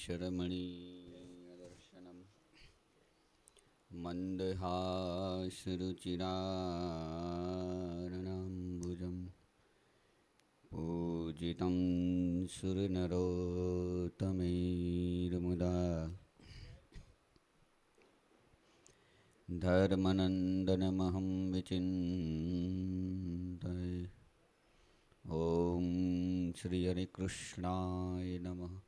केशरमणीयदर्शनम् मन्दहासरुचिराननाम्बुजं पूजितं सुरनरोत्तमैर्मुदा धर्मनन्दनमहं विचिन्तये। ॐ श्री हरिकृष्णाय नमः।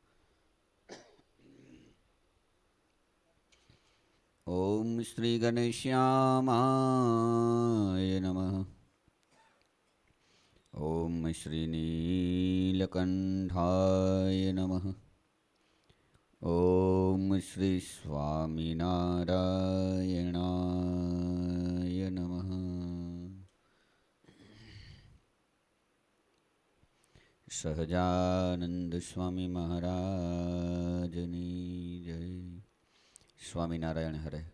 ॐ श्री गणेश्यामाय नमः। ॐ श्री नीलकण्ठाय नमः। ॐ श्री स्वामिनारायणाय नमः। સહજાનંદ સ્વામી મહારાજની જય. સ્વામિનારાયણ હરે.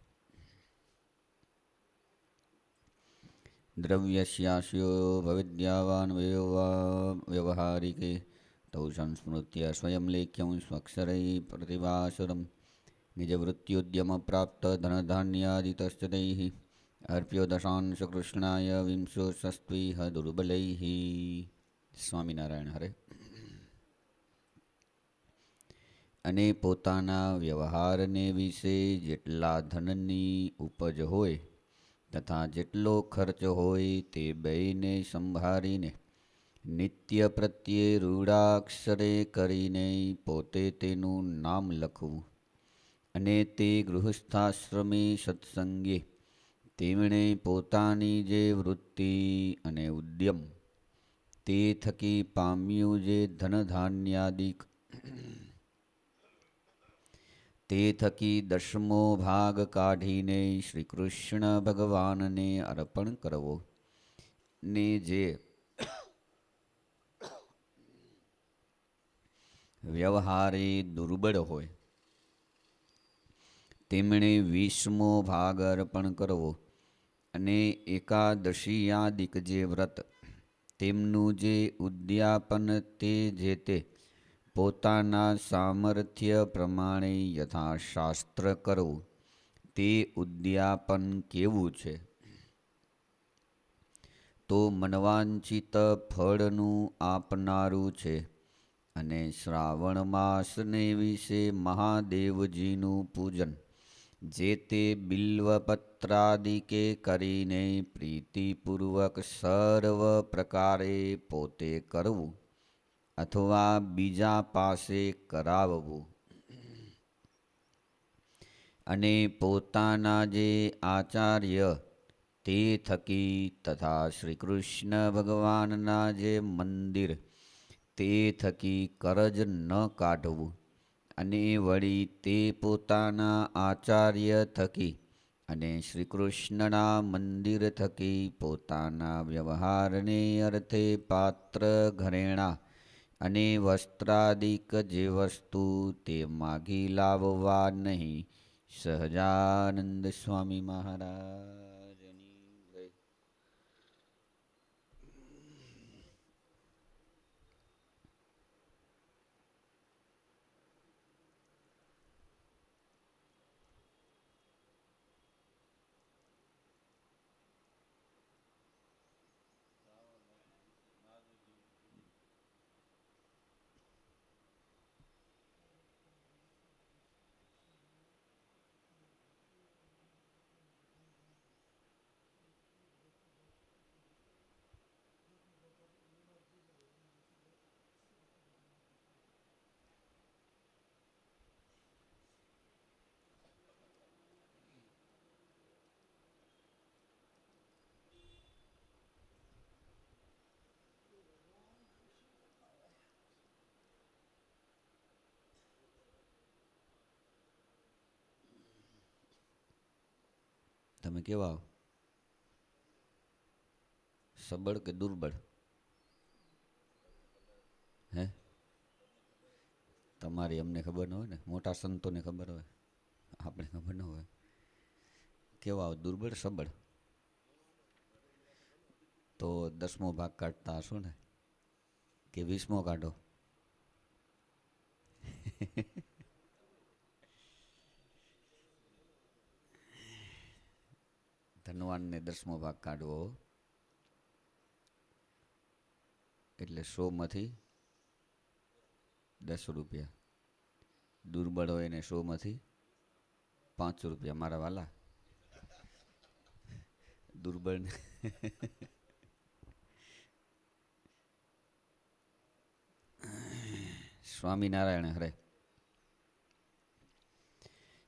દ્રવ્યસ્યાસ્યો ભવિદ્યાવાન વ્યવહારિકે તૌ સંસ્મૃત્ય સ્વયં લેખ્યં સ્વક્ષરૈ પ્રતિભાસુરમ નિજવૃત્ત્યુદ્યમ પ્રાપ્ત ધનધાન્યાદિતશ્ચ તૈઃ અર્પ્યો દશાંશ કૃષ્ણાય વિંશો સસ્ત્વીહ દુર્બલૈઃ. સ્વામિનારાયણ હરે. અને પોતાના વ્યવહારને વિશે જેટલા ધનની ઉપજ હોય તથા જેટલો ખર્ચ હોય તે બેયને સંભાળીને નિત્ય પ્રત્યે રૂઢાક્ષરે કરીને પોતે તેનું નામ લખવું અને તે ગૃહસ્થાશ્રમે સત્સંગે તેમણે પોતાની જે વૃત્તિ અને ઉદ્યમ તે થકી પામ્યું જે ધનધાન્યાદિક તે થકી દશમો ભાગ કાઢીને શ્રી કૃષ્ણ ભગવાનને અર્પણ કરવો ને જે વ્યવહારે દુર્બળ હોય તેમણે 20મો ભાગ અર્પણ કરવો અને એકાદશીયાદિક જે વ્રત તેમનું જે ઉદ્યાપન તે જે તે પોતાના સામર્થ્ય પ્રમાણે યથાશાસ્ત્ર કરવું તે ઉદ્યાપન કેવું છે તો મનવાંચિત ફળનું આપનારું છે અને શ્રાવણ માસને વિશે મહાદેવજીનું પૂજન જે તે બિલ્વપત્રાદિકે કરીને પ્રીતિપૂર્વક સર્વ પ્રકારે પોતે કરવું અથવા બીજા પાસે કરાવવું અને પોતાના જે આચાર્ય તે થકી તથા શ્રી કૃષ્ણ ભગવાનના જે મંદિર તે થકી કરજ ન કાઢવું અને વળી તે પોતાના આચાર્ય થકી અને શ્રી કૃષ્ણના મંદિર થકી પોતાના વ્યવહારને અર્થે પાત્ર ઘરેણાં અને વસ્ત્રાદિક જે વસ્તુ તે માગી લાવવા નહીં. સહજાનંદ સ્વામી મહારાજની જય. તમે કેવા સબળ કે દુર્બળ? હે, તમારી અમને ખબર ન હોય ને, મોટા સંતોને ખબર હોય, આપણે ખબર ન હોય. કેવા દુર્બળ સબળ? તો 10મો ભાગ કાઢતા હશો ને, કે 20મો કાઢો? ધનવાનને 10મો ભાગ કાઢવો એટલે 100માંથી 10 રૂપિયા. દુર્બળ હોય એને 100માંથી 5 રૂપિયા. મારા વાલા દુર્બળને સ્વામિનારાયણ હરે.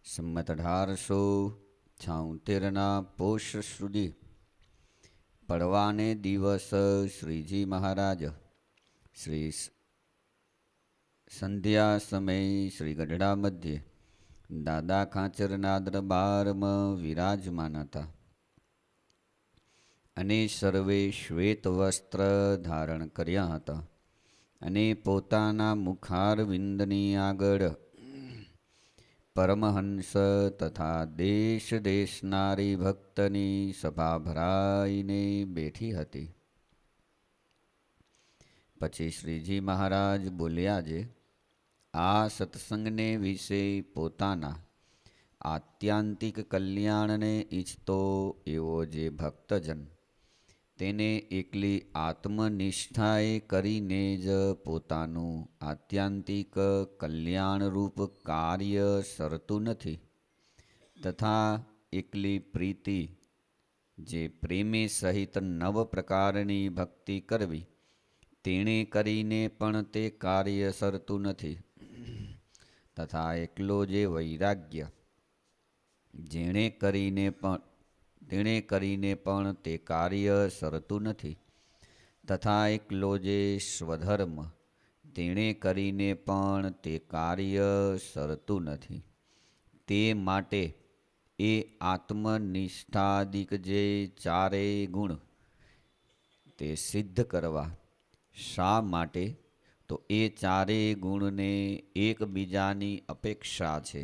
સંમત 1876ના પોષ સુધી પડવાને દિવસ શ્રીજી મહારાજ શ્રી સંધ્યા સમય શ્રી ગઢડા મધ્યે દાદા ખાચરના દરબારમાં વિરાજમાન હતા અને સર્વે શ્વેત વસ્ત્ર ધારણ કર્યા હતા અને પોતાના મુખારવિંદની આગળ પરમહંસ તથા દેશ દેશનારી ભક્તની સભા ભરાઈને બેઠી હતી. પછી શ્રીજી મહારાજ બોલ્યા છે, આ સત્સંગને વિશે પોતાના આત્યંતિક કલ્યાણને ઈચ્છતો એવો જે ભક્તજન તેને એકલી આત્મનિષ્ઠાએ કરીને જ પોતાનું આત્યંતિક કલ્યાણરૂપ કાર્ય સરતું નથી, તથા એકલી પ્રીતિ જે પ્રેમે સહિત 9 પ્રકારની ભક્તિ કરવી તેણે કરીને પણ તે કાર્ય સરતું નથી, તથા એકલો જે વૈરાગ્ય જેણે કરીને પણ તે કાર્ય સરતું નથી, તથા એકલો જે સ્વધર્મ તેણે કરીને પણ તે કાર્ય સરતું નથી. તે માટે એ આત્મનિષ્ઠાદિક જે 4 ગુણ તે સિદ્ધ કરવા. શા માટે? તો એ 4 ગુણને એકબીજાની અપેક્ષા છે.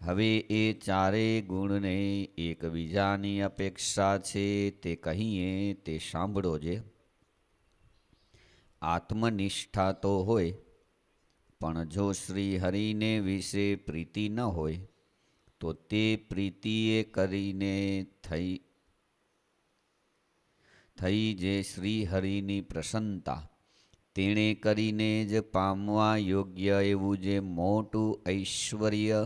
હવે એ 4 ગુણને એકબીજાની અપેક્ષા છે તે કહીએ તે સાંભળો જે. આત્મનિષ્ઠા તો હોય, પણ જો શ્રી હરિને વિશે પ્રીતિ ન હોય તો તે પ્રીતિએ કરીને થઈ જે શ્રી હરિની પ્રસન્નતા તેણે કરીને જ પામવા યોગ્ય એવું જે મોટું ઐશ્વર્ય,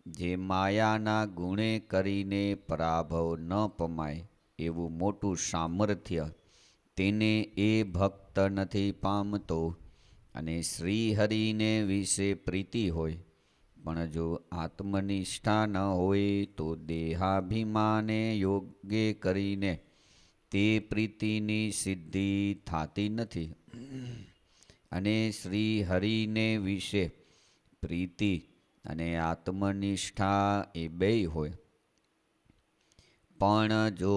જે માયાના ગુણે કરીને પરાભવ ન પમાય એવું મોટું સામર્થ્ય, તેને એ ભક્ત નથી પામતો. અને શ્રી હરિને વિશે પ્રીતિ હોય, પણ જો આત્મનિષ્ઠા ન હોય તો દેહાભિમાને યોગ્ય કરીને તે પ્રીતિની સિદ્ધિ થતી નથી. અને શ્રી હરિને વિશે પ્રીતિ અને આત્મનિષ્ઠા એ બેય હોય, પણ જો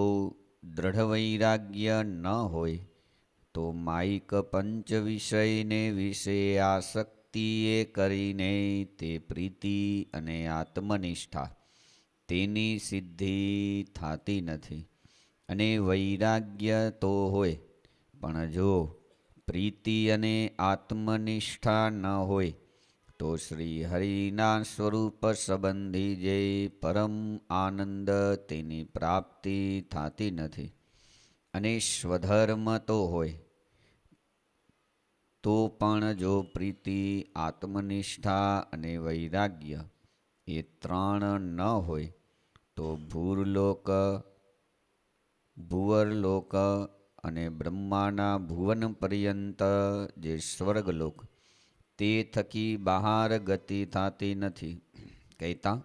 દ્રઢ વૈરાગ્ય ન હોય તો માયિક પંચ વિષયને વિશે આસક્તિએ કરીને તે પ્રીતિ અને આત્મનિષ્ઠા તેની સિદ્ધિ થતી નથી. અને વૈરાગ્ય તો હોય, પણ જો પ્રીતિ અને આત્મનિષ્ઠા ન હોય તો શ્રી હરિના સ્વરૂપ સંબંધી જે પરમ આનંદ તેની પ્રાપ્તિ થતી નથી. અને સ્વધર્મ તો હોય, તો પણ જો પ્રીતિ, આત્મનિષ્ઠા અને વૈરાગ્ય એ 3 ન હોય તો ભુવરલોક અને બ્રહ્માના ભુવન પર્યંત જે સ્વર્ગલોક તે થકી બહાર ગતિ થતી નથી. કહેતા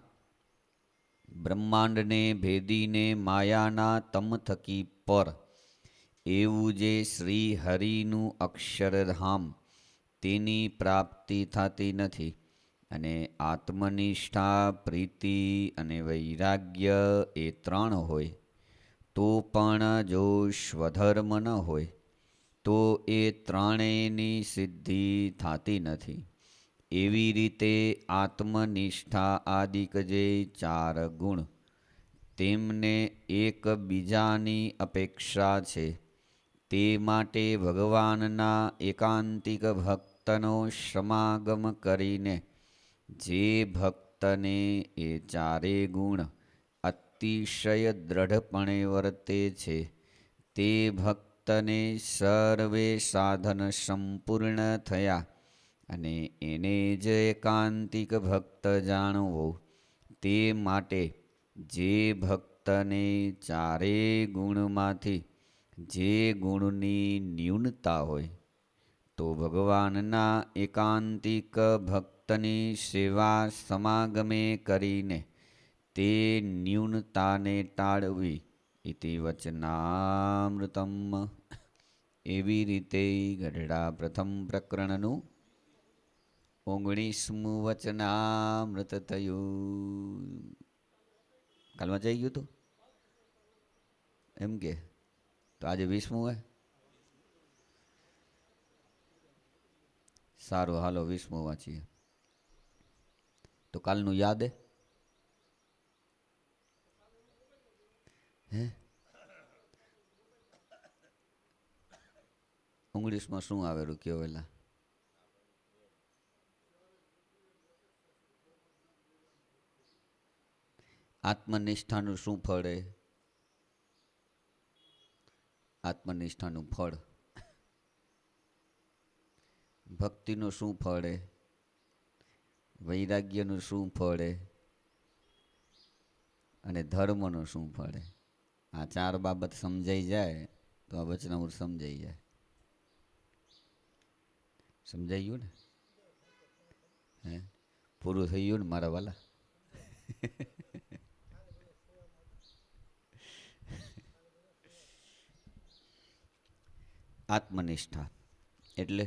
બ્રહ્માંડને ભેદીને માયાના તમ થકી પર એવું જે શ્રી હરિનું અક્ષરધામ તેની પ્રાપ્તિ થતી નથી. અને આત્મનિષ્ઠા, પ્રીતિ અને વૈરાગ્ય એ 3 હોય તો પણ જો સ્વધર્મ ન હોય તો એ 3ની સિદ્ધિ થતી નથી. એવી રીતે આત્મનિષ્ઠા આદિક જે 4 ગુણ તેમને એકબીજાની અપેક્ષા છે. તે માટે ભગવાનના એકાંતિક ભક્તનો સમાગમ કરીને જે ભક્તને એ 4 ગુણ અતિશય દ્રઢપણે વર્તે છે તે ભક્તને સર્વે સાધન સંપૂર્ણ થયા અને એને જ એકાંતિક ભક્ત જાણવો. તે માટે જે ભક્તને ચારે ગુણમાંથી જે ગુણની ન્યૂનતા હોય તો ભગવાનના એકાંતિક ભક્તની સેવા સમાગમે કરીને તે ન્યૂનતાને ટાળવી. ઇતિ વચનામૃતમ. એવી રીતે ગઢડા પ્રથમ પ્રકરણનું 19મું વચનામૃત થયું. કાલમાં જઈ ગયું હતું એમ કે તો આજે 20મું હોય. સારું, હાલો 20મું વાંચીએ. તો કાલનું યાદ હે 19માં શું આવેલું કયો વેલા? આત્મનિષ્ઠાનું શું ફળ? આત્મનિષ્ઠાનું ફળ. ભક્તિનું શું ફળ? વૈરાગ્યનું શું ફળ? અને ધર્મનું શું ફળ? આ ચાર બાબત સમજાઈ જાય તો આ વચનામૃત સમજાઈ જાય. સમજાઈ ગયું ને? હે પૂરું થઈ ગયું ને મારા વાલા? આત્મનિષ્ઠા એટલે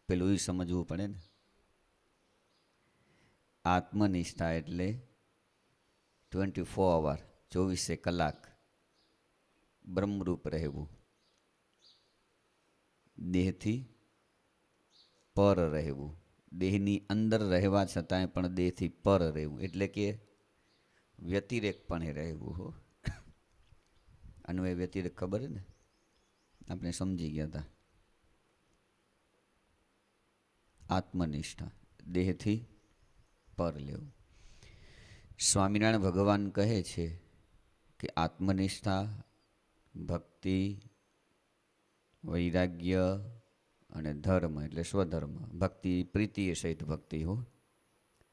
પેલું એ સમજવું પડે ને. આત્મનિષ્ઠા એટલે 24 અવર 24 કલાક બ્રહ્મરૂપ રહેવું, દેહથી પર રહેવું, દેહની અંદર રહેવા છતાંય પણ દેહથી પર રહેવું, એટલે કે વ્યતિરેકપણે રહેવું. હો અન્વય વ્યતિરેક ખબર ને, આપણે સમજી ગયા હતા. આત્મનિષ્ઠા દેહથી પર લેવું. સ્વામિનારાયણ ભગવાન કહે છે કે આત્મનિષ્ઠા, ભક્તિ, વૈરાગ્ય અને ધર્મ એટલે સ્વધર્મ. ભક્તિ પ્રીતિ સહિત ભક્તિ હો,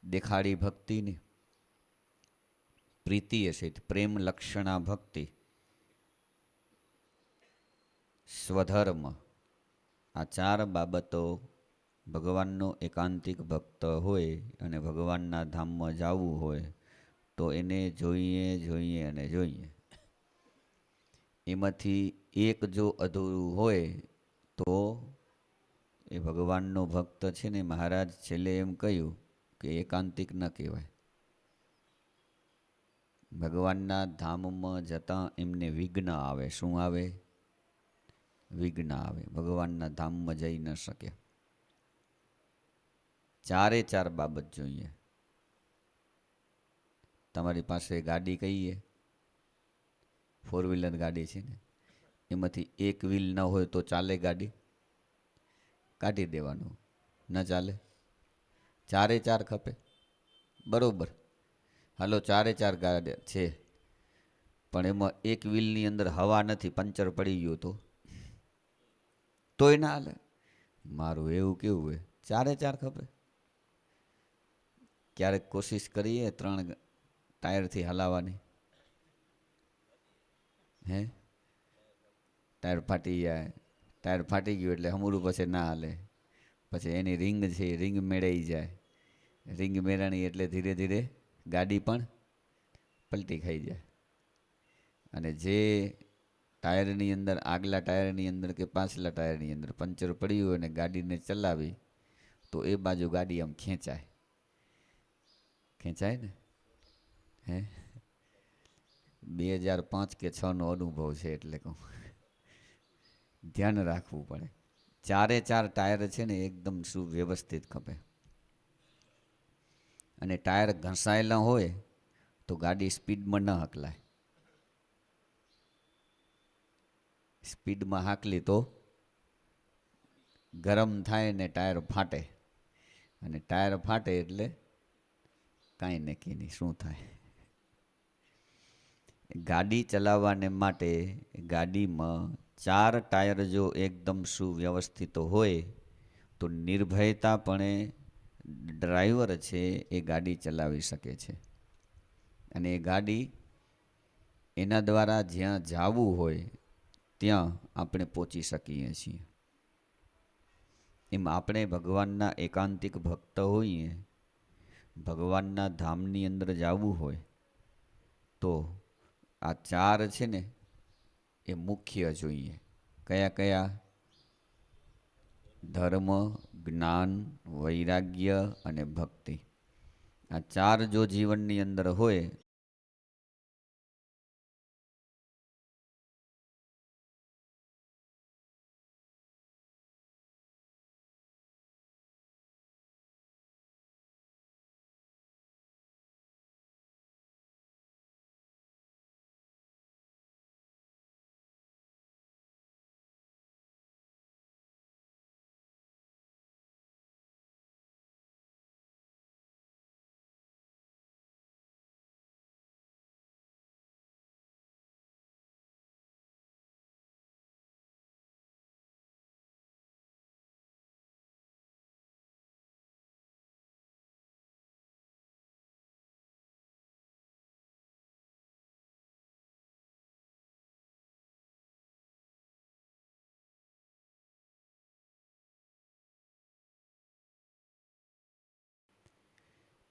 દેખાડી ભક્તિ ને, પ્રીતિ સહિત પ્રેમ લક્ષણા ભક્તિ, સ્વધર્મ. આ ચાર બાબતો ભગવાનનો એકાંતિક ભક્ત હોય અને ભગવાનના ધામમાં જવું હોય તો એને જોઈએ અને જોઈએ. એમાંથી એક જો અધૂરું હોય તો એ ભગવાનનો ભક્ત છે ને. મહારાજ છેલ્લે એમ કહ્યું કે એકાંતિક ન કહેવાય. ભગવાનના ધામમાં જતાં એમને વિઘ્ન આવે. શું આવે? વિઘ્ન આવે. ભગવાનના ધામમાં જઈ ન શકે. ચારે ચાર બાબત જોઈએ. તમારી પાસે ગાડી કહીએ, 4 વ્હીલર ગાડી છે ને, એમાંથી એક વ્હીલ ન હોય તો ચાલે? ગાડી કાઢી દેવાનું, ન ચાલે. ચારે ચાર ખપે, બરોબર. હાલો ચારે ચાર ગાડી છે પણ એમાં એક વ્હીલની અંદર હવા નથી, પંચર પડી ગયું તોય ના હાલે. મારું એવું કેવું હોય, ચારે ચાર ખપે. ક્યારેક કોશિશ કરીએ 3 ટાયરથી હલાવવાની? હે ટાયર ફાટી જાય. ટાયર ફાટી ગયું એટલે હમુરું પછી ના હાલે. પછી એની રિંગ છે, રિંગ મેળાઈ જાય. રિંગ મેળાણી એટલે ધીરે ધીરે ગાડી પણ પલટી ખાઈ જાય. અને જે ટાયરની અંદર, આગલા ટાયરની અંદર કે પાછલા ટાયરની અંદર પંચર પડ્યું હોય અને ગાડીને ચલાવી તો એ બાજુ ગાડી આમ ખેંચાય ને. હે 2005 કે 6નો અનુભવ છે એટલે કહું, ધ્યાન રાખવું પડે. ચારે ચાર ટાયર છે ને એકદમ સુવ્યવસ્થિત ખપે. અને ટાયર ઘસાયેલા હોય તો ગાડી સ્પીડમાં ન હકલાય. સ્પીડમાં હાંકલી તો ગરમ થાય ને ટાયર ફાટે. અને ટાયર ફાટે એટલે કાંઈ નક્કી નહીં શું થાય. ગાડી ચલાવવાને માટે ગાડીમાં 4 ટાયર જો એકદમ સુવ્યવસ્થિત હોય તો નિર્ભયતાપણે ડ્રાઈવર છે એ ગાડી ચલાવી શકે છે. અને એ ગાડી એના દ્વારા જ્યાં જવું હોય ત્યાં આપણે પહોંચી શકીએ છીએ. એમ આપણે ભગવાનના એકાંતિક ભક્ત હોઈએ, ભગવાનના ધામની અંદર જવું હોય તો આ 4 છે ને એ મુખ્ય જોઈએ. કયા કયા? ધર્મ, જ્ઞાન, વૈરાગ્ય અને ભક્તિ. આ 4 જો જીવનની અંદર હોય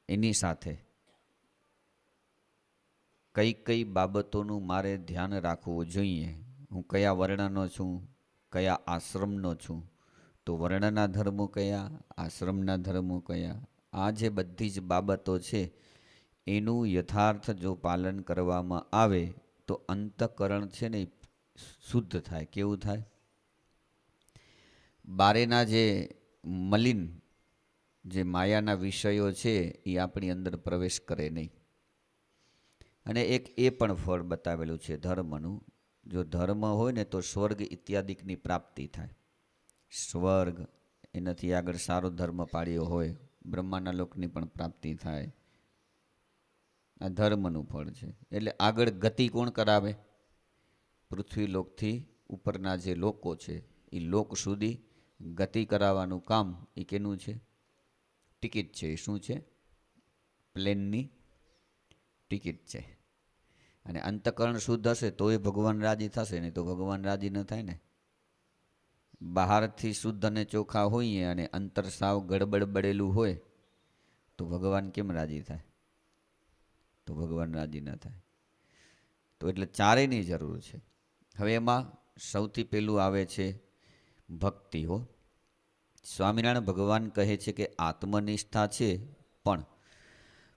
એની સાથે કઈ કઈ બાબતોનું મારે ધ્યાન રાખવું જોઈએ. હું કયા વર્ણનો છું, કયા આશ્રમનો છું, તો વર્ણના ધર્મો કયા, આશ્રમના ધર્મો કયા, આ જે બધી જ બાબતો છે એનું યથાર્થ જો પાલન કરવામાં આવે તો અંતઃકરણ છે ને શુદ્ધ થાય. કેવું થાય? બારેના જે મલિન જે માયાના વિષયો છે એ આપણી અંદર પ્રવેશ કરે નહીં. અને એક એ પણ ફળ બતાવેલું છે ધર્મનું. જો ધર્મ હોય ને તો સ્વર્ગ ઇત્યાદિકની પ્રાપ્તિ થાય. સ્વર્ગ એનાથી આગળ સારો ધર્મ પાળ્યો હોય, બ્રહ્માના લોકની પણ પ્રાપ્તિ થાય. આ ધર્મનું ફળ છે. એટલે આગળ ગતિ કોણ કરાવે? પૃથ્વી લોકથી ઉપરના જે લોકો છે એ લોક સુધી ગતિ કરાવવાનું કામ એ કેનું છે? ટિકિટ છે. એ શું છે? પ્લેનની ટિકિટ છે. અને અંતઃકરણ શુદ્ધ હશે તો એ ભગવાન રાજી થશે, ને તો ભગવાન રાજી ન થાય ને. બહારથી શુદ્ધ અને ચોખ્ખા હોઈએ અને અંતર સાવ ગડબડ બળેલું હોય તો ભગવાન કેમ રાજી થાય? તો ભગવાન રાજી ન થાય. તો એટલે ચારેયની જરૂર છે. હવે એમાં સૌથી પહેલું આવે છે ભક્તિ. હો, સ્વામિનારાયણ ભગવાન કહે છે કે આત્મનિષ્ઠા છે, પણ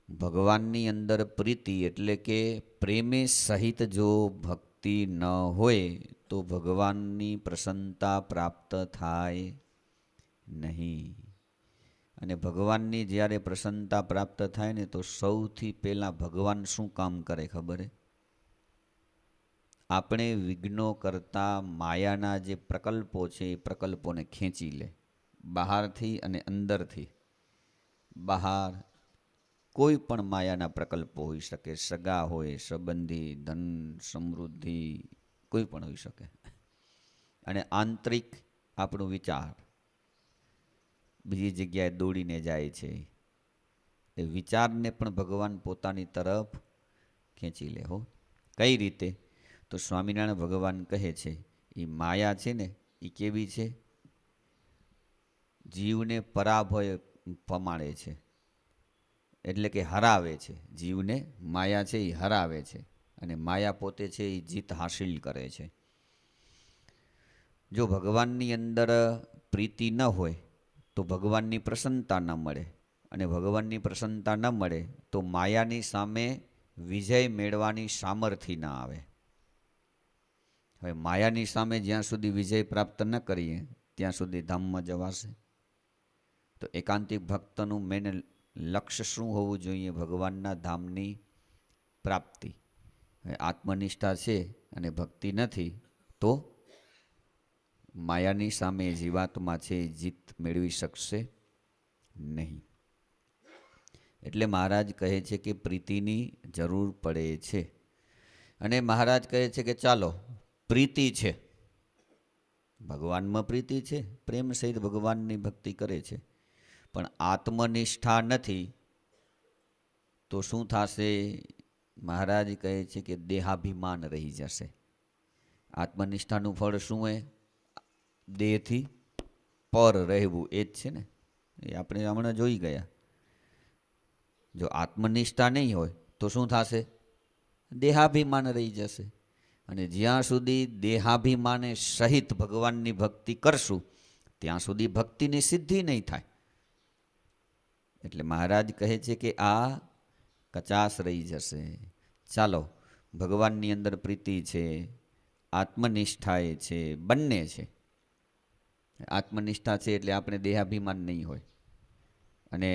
ભગવાનની અંદર પ્રીતિ એટલે કે પ્રેમે સહિત જો ભક્તિ ન હોય તો ભગવાનની પ્રસન્નતા પ્રાપ્ત થાય નહીં. અને ભગવાનની જ્યારે પ્રસન્નતા પ્રાપ્ત થાય ને તો સૌથી પહેલાં ભગવાન શું કામ કરે ખબર? આપણે વિઘ્નો કરતા માયાના જે પ્રકલ્પો છે એ પ્રકલ્પોને ખેંચી લે, બહારથી અને અંદરથી. બહાર કોઈ પણ માયાના પ્રકલ્પો હોઈ શકે, સગા હોય, સંબંધી, ધન, સમૃદ્ધિ, કોઈ પણ હોઈ શકે. અને આંતરિક આપણું વિચાર બીજી જગ્યાએ દોડીને જાય છે. એ વિચારને પણ ભગવાન પોતાની તરફ ખેંચી લે. હો, કઈ રીતે? તો સ્વામિનારાયણ ભગવાન કહે છે એ માયા છે ને એ કેવી છે? જીવને પરાભય પમાડે છે, એટલે કે હરાવે છે. જીવને માયા છે એ હરાવે છે, અને માયા પોતે છે એ જીત હાસિલ કરે છે. જો ભગવાનની અંદર પ્રીતિ ન હોય તો ભગવાનની પ્રસન્નતા ન મળે, અને ભગવાનની પ્રસન્નતા ન મળે તો માયાની સામે વિજય મેળવાની સામર્થ્ય ન આવે. હવે માયાની સામે જ્યાં સુધી વિજય પ્રાપ્ત ન કરીએ ત્યાં સુધી ધામમાં જવાશે? તો એકાંતિક ભક્તનું મેન લક્ષ્ય શું હોવું જોઈએ? ભગવાનના ધામની પ્રાપ્તિ. આત્મનિષ્ઠા છે અને ભક્તિ નથી તો માયાની સામે જીવાત્મા છે જીત મેળવી શકશે નહીં. એટલે મહારાજ કહે છે કે પ્રીતિની જરૂર પડે છે. અને મહારાજ કહે છે કે ચાલો પ્રીતિ છે, ભગવાનમાં પ્રીતિ છે, પ્રેમ સહિત ભગવાનની ભક્તિ કરે છે, પણ આત્મનિષ્ઠા નથી તો શું થશે? મહારાજ કહે છે કે દેહાભિમાન રહી જશે. આત્મનિષ્ઠાનું ફળ શું હોય? દેહથી પર રહેવું, એ જ છે ને. એ આપણે હમણાં જોઈ ગયા. જો આત્મનિષ્ઠા નહીં હોય તો શું થશે? દેહાભિમાન રહી જશે. અને જ્યાં સુધી દેહાભિમાને સહિત ભગવાનની ભક્તિ કરશું ત્યાં સુધી ભક્તિની સિદ્ધિ નહીં થાય. એટલે મહારાજ કહે છે કે આ કચાશ રહી જશે. ચાલો ભગવાનની અંદર પ્રીતિ છે, આત્મનિષ્ઠા એ છે, બંને છે. આત્મનિષ્ઠા છે એટલે આપણે દેહાભિમાન નહીં હોય, અને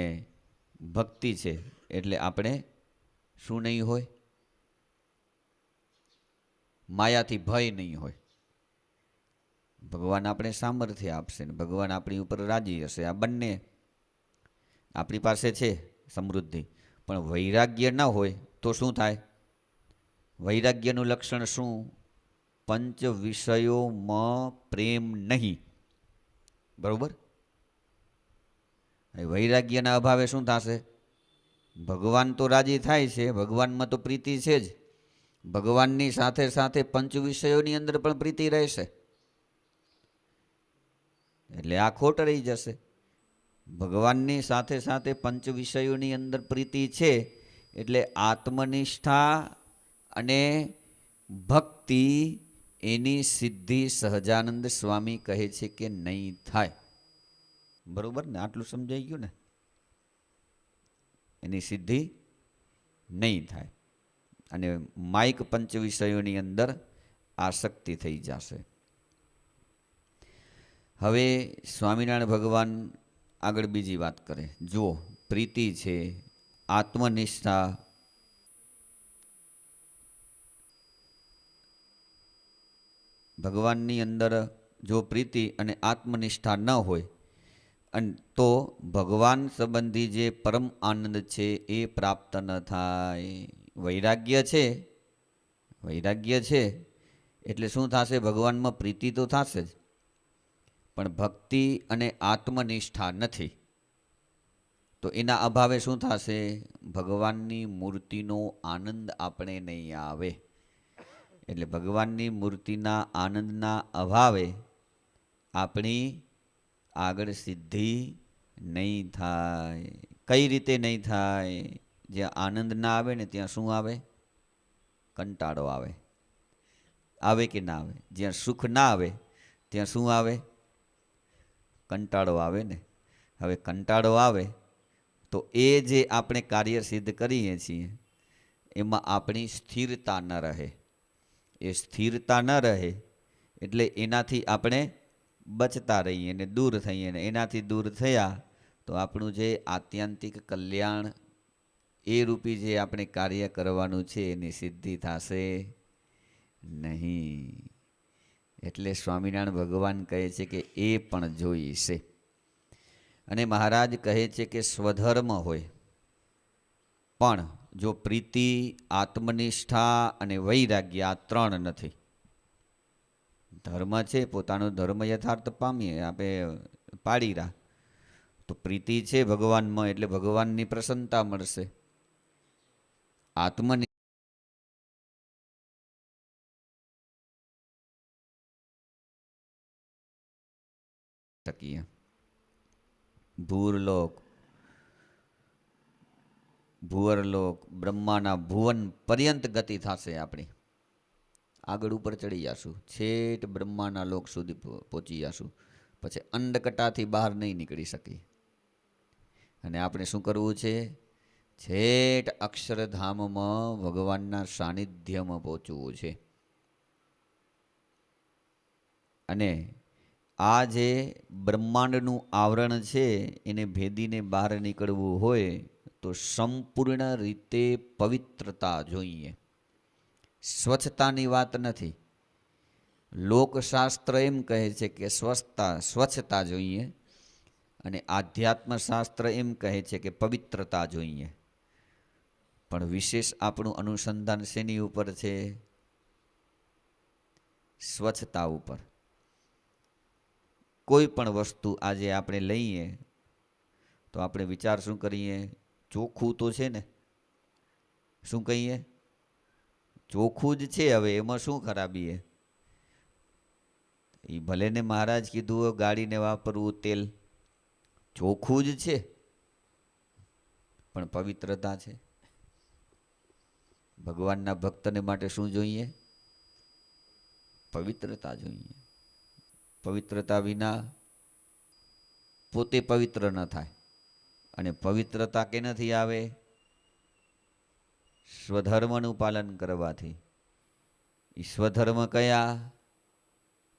ભક્તિ છે એટલે આપણે શું નહીં હોય? માયાથી ભય નહીં હોય. ભગવાન આપણે સામર્થ્ય આપશે ને ભગવાન આપણી ઉપર રાજી હશે. આ બંને આપણી પાસે છે સમૃદ્ધિ. પણ વૈરાગ્ય ન હોય તો શું થાય? વૈરાગ્યનું લક્ષણ શું? પંચ વિષયોમાં પ્રેમ નહીં. બરોબર? વૈરાગ્યના અભાવે શું થશે? ભગવાન તો રાજી થાય છે, ભગવાનમાં તો પ્રીતિ છે જ, ભગવાનની સાથે સાથે પંચ વિષયોની અંદર પણ પ્રીતિ રહેશે. એટલે આ ખોટ રહી જશે. ભગવાનની સાથે સાથે પંચ વિષયોની અંદર પ્રીતિ છે એટલે આત્મનિષ્ઠા અને ભક્તિ એની સિદ્ધિ સહજાનંદ સ્વામી કહે છે કે નહીં થાય. બરોબર ને? આટલું સમજાઈ ગયું ને? એની સિદ્ધિ નહીં થાય અને માઇક પંચ વિષયોની અંદર આસક્તિ થઈ જશે. હવે સ્વામિનારાયણ ભગવાન આગળ બીજી વાત કરે. જુઓ, પ્રીતિ છે, આત્મનિષ્ઠા, ભગવાનની અંદર જો પ્રીતિ અને આત્મનિષ્ઠા ન હોય તો ભગવાન સંબંધી જે પરમ આનંદ છે એ પ્રાપ્ત ન થાય. વૈરાગ્ય છે એટલે શું થશે? ભગવાનમાં પ્રીતિ તો થશે જ, પણ ભક્તિ અને આત્મનિષ્ઠા નથી. તો એના અભાવે શું થશે? ભગવાનની મૂર્તિનો આનંદ આપણે નહીં આવે. એટલે ભગવાનની મૂર્તિના આનંદના અભાવે આપણી આગળ સિદ્ધિ નહીં થાય. કઈ રીતે નહીં થાય? જ્યાં આનંદ ના આવે ને ત્યાં શું આવે? કંટાળો આવે. આવે કે ના આવે? જ્યાં સુખ ના આવે ત્યાં શું આવે? કંટાળો આવે ને. હવે કંટાળો આવે તો એ જે આપણે કાર્ય સિદ્ધ કરીએ છીએ એમાં આપણી સ્થિરતા ન રહે. એ સ્થિરતા ન રહે એટલે એનાથી આપણે બચતા રહીએ ને દૂર થઈએ ને એનાથી દૂર થયા તો આપણું જે આત્યંતિક કલ્યાણ એ રૂપી જે આપણે કાર્ય કરવાનું છે એની સિદ્ધિ થશે નહીં. એટલે સ્વામિનારાયણ ભગવાન કહે છે કે એ પણ જોઈશે. અને મહારાજ કહે છે કે સ્વધર્મ હોય પણ જો પ્રીતિ, આત્મનિષ્ઠા અને વૈરાગ્ય આ ત્રણ નથી. ધર્મ છે, પોતાનો ધર્મ યથાર્થ પામીએ, આપણે પાડી રહ્યા તો પ્રીતિ છે ભગવાનમાં એટલે ભગવાનની પ્રસન્નતા મળશે. આત્મનિષ્ઠા શકીએ. ભૂવરલોક, બ્રહ્માના ભુવન પર્યંત ગતિ થશે આપણી. આગળ ઉપર ચડી જશું, છેટ બ્રહ્માના લોક સુધી પહોંચી જશું. પછી અંડકટાથી બહાર નહીં નીકળી શકીએ. અને આપણે શું કરવું છે? છેટ અક્ષરધામમાં ભગવાનના સાનિધ્યમાં પહોંચવું છે. અને આ જે બ્રહ્માંડનું આવરણ છે એને ભેદીને બહાર નીકળવું હોય તો સંપૂર્ણ રીતે પવિત્રતા જોઈએ. સ્વચ્છતાની વાત નથી. લોકશાસ્ત્ર એમ કહે છે કે સ્વચ્છતા જોઈએ અને આધ્યાત્મશાસ્ત્ર એમ કહે છે કે પવિત્રતા જોઈએ, પણ વિશેષ આપણું અનુસંધાન શેની ઉપર છે? સ્વચ્છતા ઉપર. કોઈ પણ વસ્તુ આજે આપણે લઈએ તો આપણે વિચાર શું કરીએ? ચોખ્ખું તો છે ને? શું કહીએ? ચોખ્ખું જ છે, હવે એમાં શું ખરાબી છે? એ ભલે ને મહારાજ કીધું ગાડીને વાપરવું તેલ, ચોખ્ખું જ છે, પણ પવિત્રતા છે. ભગવાનના ભક્તને માટે શું જોઈએ? પવિત્રતા જોઈએ. પવિત્રતા વિના પોતે પવિત્ર ન થાય. અને પવિત્રતા કેનાથી આવે? સ્વધર્મનું પાલન કરવાથી. એ સ્વધર્મ કયા?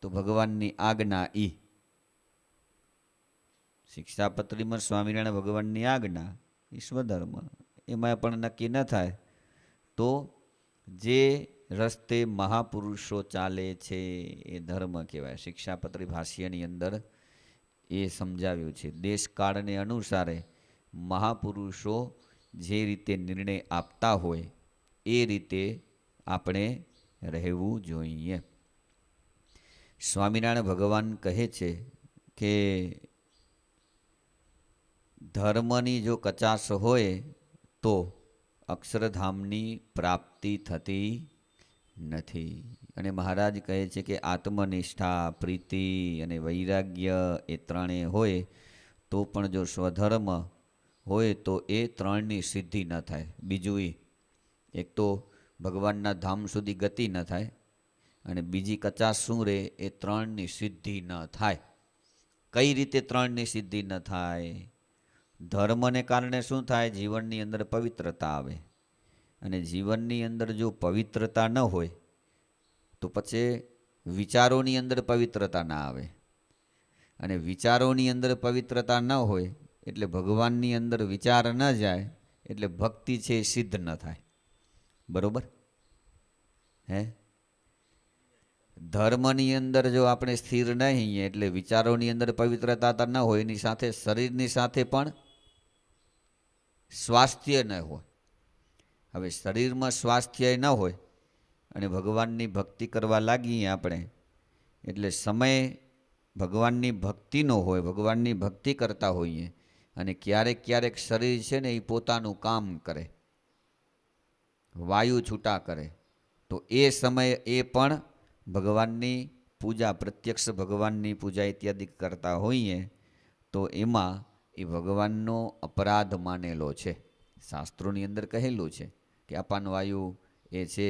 તો ભગવાનની આજ્ઞા. શિક્ષાપત્રીમાં સ્વામિનારાયણ ભગવાનની આજ્ઞા એ સ્વધર્મ. એમાં પણ નક્કી ન થાય તો જે રસ્તે મહાપુરુષો ચાલે છે એ ધર્મ કહેવાય. શિક્ષાપત્રી ભાષ્યની અંદર એ સમજાવ્યું છે. દેશકાળને અનુસારે મહાપુરુષો જે રીતે નિર્ણય આપતા હોય એ રીતે આપણે રહેવું જોઈએ. સ્વામિનારાયણ ભગવાન કહે છે કે ધર્મની જો કચાશ હોય તો અક્ષરધામની પ્રાપ્તિ થતી નથી. અને મહારાજ કહે છે કે આત્મનિષ્ઠા, પ્રીતિ અને વૈરાગ્ય એ ત્રણેય હોય તો પણ જો સ્વધર્મ હોય તો એ ત્રણની સિદ્ધિ ન થાય. બીજું એક તો ભગવાનના ધામ સુધી ગતિ ન થાય, અને બીજી કચાશ શું રહે? એ ત્રણની સિદ્ધિ ન થાય. કઈ રીતે ત્રણની સિદ્ધિ ન થાય? ધર્મને કારણે શું થાય? જીવનની અંદર પવિત્રતા આવે. અને જીવનની અંદર જો પવિત્રતા ન હોય તો પછી વિચારોની અંદર પવિત્રતા ના આવે. અને વિચારોની અંદર પવિત્રતા ન હોય એટલે ભગવાનની અંદર વિચાર ન જાય, એટલે ભક્તિ છે એ સિદ્ધ ન થાય. બરોબર? હે? ધર્મની અંદર જો આપણે સ્થિર નહીં એટલે વિચારોની અંદર પવિત્રતા ન હોય, એની સાથે શરીરની સાથે પણ સ્વાસ્થ્ય ન હોય. હવે શરીરમાં સ્વાસ્થ્ય ન હોય અને ભગવાનની ભક્તિ કરવા લાગીએ આપણે, એટલે સમય ભગવાનની ભક્તિનો હોય, ભગવાનની ભક્તિ કરતા હોઈએ અને ક્યારેક ક્યારેક શરીર છે ને એ પોતાનું કામ કરે, વાયુ છૂટા કરે, તો એ સમયે એ પણ ભગવાનની પૂજા, પ્રત્યક્ષ ભગવાનની પૂજા ઇત્યાદિ કરતા હોઈએ તો એમાં એ ભગવાનનો અપરાધ માનેલો છે. શાસ્ત્રોની અંદર કહેલું છે કે અપાન વાયુ એ છે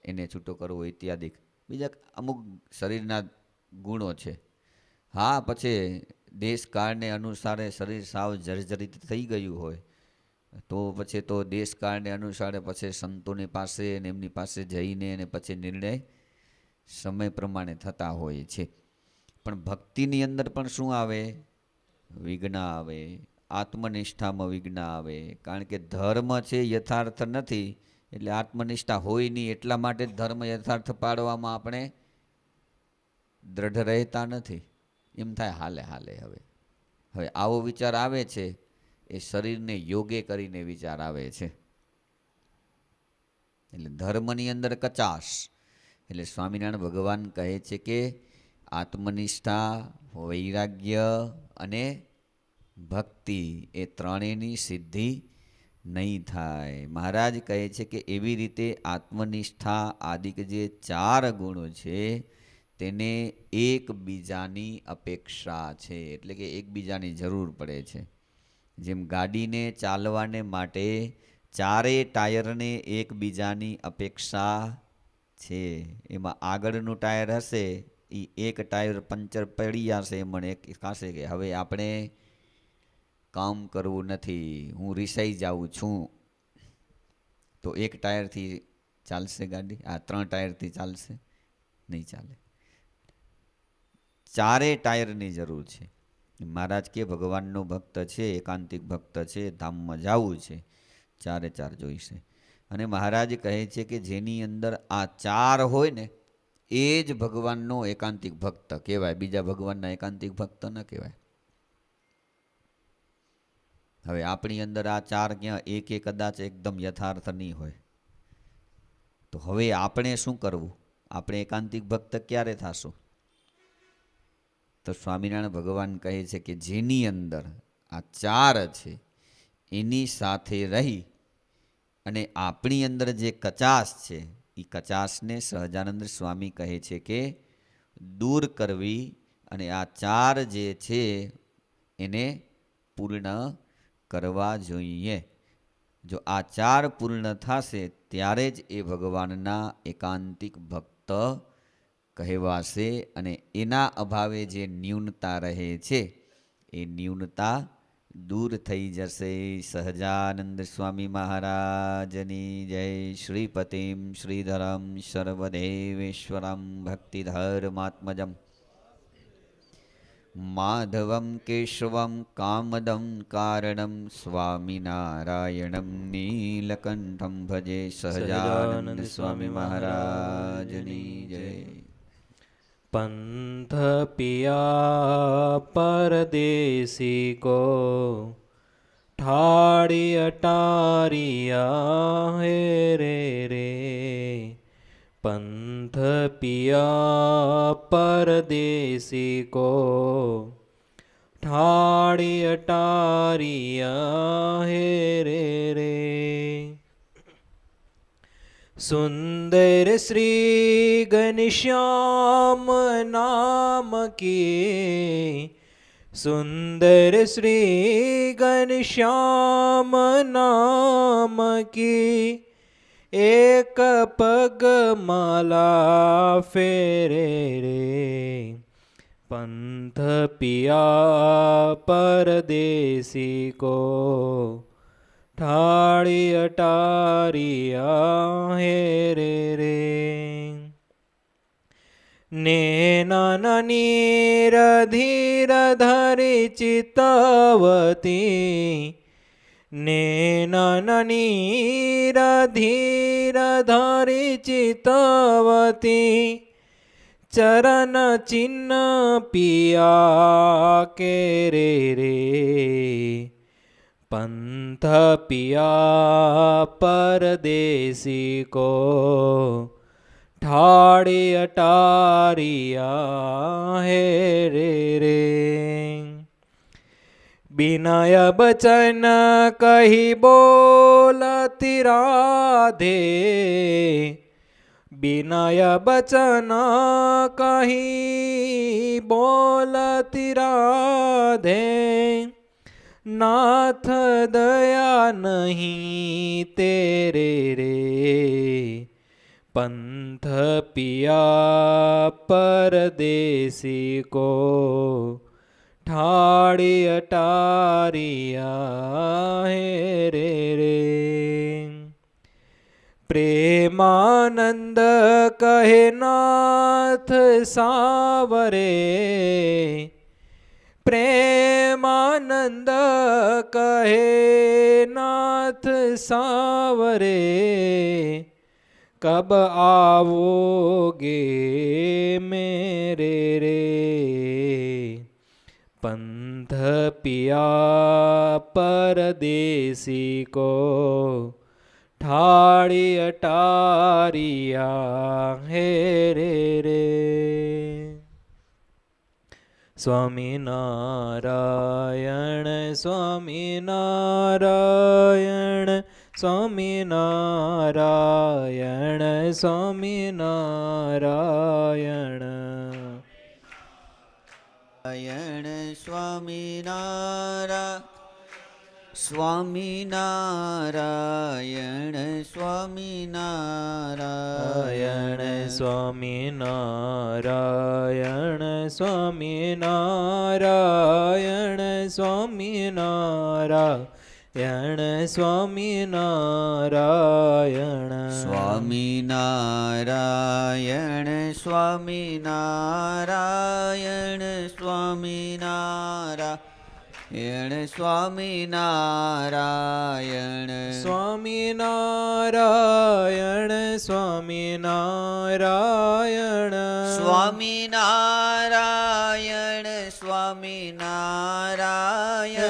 એને છૂટો કરવો ઇત્યાદિ. બીજા અમુક શરીરના ગુણો છે. હા, પછી દેશકાળને અનુસારે શરીર સાવ જર્જરિત થઈ ગયું હોય તો પછી તો દેશકાળને અનુસારે પછી સંતોની પાસે અને એમની પાસે જઈને અને પછી નિર્ણય સમય પ્રમાણે થતા હોય છે. પણ ભક્તિની અંદર પણ શું આવે? વિઘ્ન આવે. આત્મનિષ્ઠામાં વિઘ્ન આવે. કારણ કે ધર્મ છે યથાર્થ નથી, એટલે આત્મનિષ્ઠા હોય નહીં. એટલા માટે ધર્મ યથાર્થ પાડવામાં આપણે દ્રઢ રહેતા નથી. એમ થાય હાલે હાલે. હવે આવો વિચાર આવે છે એ શરીરને યોગે કરીને વિચાર આવે છે. એટલે ધર્મની અંદર કચાશ. એટલે સ્વામિનારાયણ ભગવાન કહે છે કે આત્મનિષ્ઠા, વૈરાગ્ય અને ભક્તિ એ ત્રણેયની સિદ્ધિ નહીં થાય. મહારાજ કહે છે કે એવી રીતે આત્મનિષ્ઠા આદિક જે 4 ગુણો છે તેને એકબીજાની અપેક્ષા છે, એટલે કે એકબીજાની જરૂર પડે છે. જેમ ગાડીને ચાલવાને માટે 4 ટાયરને એકબીજાની અપેક્ષા છે. એમાં આગળનું ટાયર હશે એ એક ટાયર પંચર પડી જશે, એમાં એક ખાશે કે હવે આપણે કામ કરવું નથી, હું રિસાઈ જાઉં છું, તો એક ટાયરથી ચાલશે ગાડી? આ 3 ટાયરથી ચાલશે? નહીં ચાલે. 4 ટાયરની જરૂર છે. મહારાજ કે ભગવાનનો ભક્ત છે, એકાંતિક ભક્ત છે, ધામમાં જવું છે, 4 જોઈશે. અને મહારાજ કહે છે કે જેની અંદર આ 4 હોય ને એ જ ભગવાનનો એકાંતિક ભક્ત કહેવાય. બીજા ભગવાનના એકાંતિક ભક્ત ન કહેવાય. હવે આપણી અંદર આ ચાર ક્યાં એક કદાચ એકદમ યથાર્થ નહીં હોય, તો હવે આપણે શું કરવું? આપણે એકાંતિક ભક્ત ક્યારે થશું? તો સ્વામિનારાયણ ભગવાન કહે છે કે જેની અંદર આ ચાર છે એની સાથે રહી અને આપણી અંદર જે કચાશ છે એ કચાશને સહજાનંદ સ્વામી કહે છે કે દૂર કરવી અને આ ચાર જે છે એને પૂર્ણ કરવા જોઈએ. જો આ ચાર પૂર્ણ થશે ત્યારે જ એ ભગવાનના એકાંતિક ભક્ત કહેવાશે અને એના અભાવે જે ન્યૂનતા રહે છે એ ન્યૂનતા દૂર થઈ જશે. સહજાનંદ સ્વામી મહારાજની જય. શ્રીપતિમ શ્રીધરમ સર્વદેવેશ્વરમ ભક્તિધર્માત્મજમ માધવમ કેશવમ કામદમ કારણમ સ્વામિનારાયણમ નીલકંઠમ ભજે. સહજાનંદ સ્વામી મહારાજની જય. पंथ पिया परदेसी को ठाड़ी अटारिया हे रे पंथ पिया परदेसी को ठाड़ी अटारिया हे रे सुंदर श्री घनश्याम नाम की सुंदर श्री घनश्याम नाम की एक पग माला फेरे रे पंथ पिया परदेसी को ठाड़ी अटारिया हे रे नैना नीर धीर धरि चितवती नैना नीर धीर धरि चितवती चरण चिन्ह पिया के रे पंथ पिया परदेसी को ठाड़ी अटारिया हे रे बिनय बचन कही बोलती राधे बिनय बचन कही बोलती राधे नाथ दया नहीं तेरे रे पंथ पिया परदेसी को ठाड़ी अटारिया हे रे प्रेमानंद कहे नाथ सावरे प्रेमानंद कहे नाथ सावरे कब आओगे मेरे रे पंथ पिया परदेसी को ठाड़ी अटारिया हे रे स्वामी नारायण स्वामी नारायण स्वामी नारायण स्वामी नारायण स्वामी नारायण स्वामी नारायण स्वामी नारायण स्वामी नारायण स्वामी नारायण स्वामी नारायण स्वामी नारायण स्वामी नारायण स्वामी नारायण स्वामी नारायण स्वामी नारायण स्वामी नारायण स्वामी नारायण स्वामी नारायण स्वामी नारायण